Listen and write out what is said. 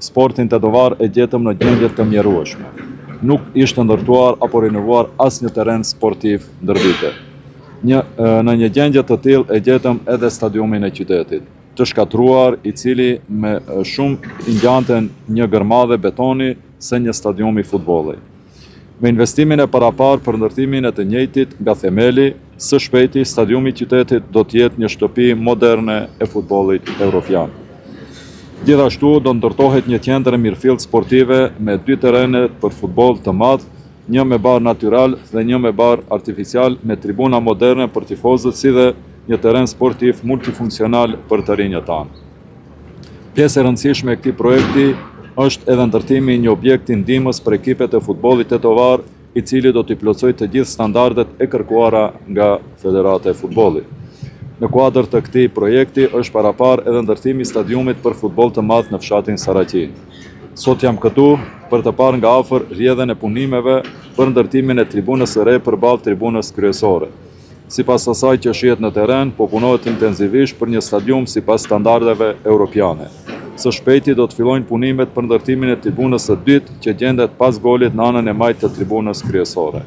sportin tetovar e gjetëm në gjendje të mjerueshme. Nuk ishte ndërtuar apo rinovuar asnjë terren sportiv ndërvite. Në një gjendje të tillë e gjetëm edhe stadiumin e qytetit, të shkatruar, i cili me shumë i ngjanten një gërmadhe betoni se një stadium i futbollit. Me investimin e parapar për ndërtimin e të njëjtit nga themeli, së shpejti stadiumi i qytetit do të jetë një shtëpi moderne e futbollit evropian. Gjithashtu do ndërtohet një qendër mirëfillt sportive me 2 terrene për futboll të madh, një me bar natyral dhe një me bar artificial me tribuna moderne për tifozët, si dhe një terren sportiv multifunksional për të rinjët tanë. Pjesë e rëndësishme e këtij projekti është edhe ndërtimi i një objekti ndihmës për ekipet e futbollit tetovar, i cili do t'i plotësojë të gjithë standardet e kërkuara nga Federata e Futbollit. Në kuadër të këtij projekti është parapar edhe ndërtimi i stadiumit për futboll të madh në fshatin Saraqin. Sot jam këtu për të parë nga afër rrjedhën e punimeve për ndërtimin e tribunës së re përballë tribunës kryesore. Sipas asaj që shihet në terren, po punohet intensivisht për një stadium sipas standardeve europiane. Së shpejti do të fillojnë punimet për ndërtimin e tribunës së dytë që gjendet pas golit në anën e majtë të tribunës kryesore.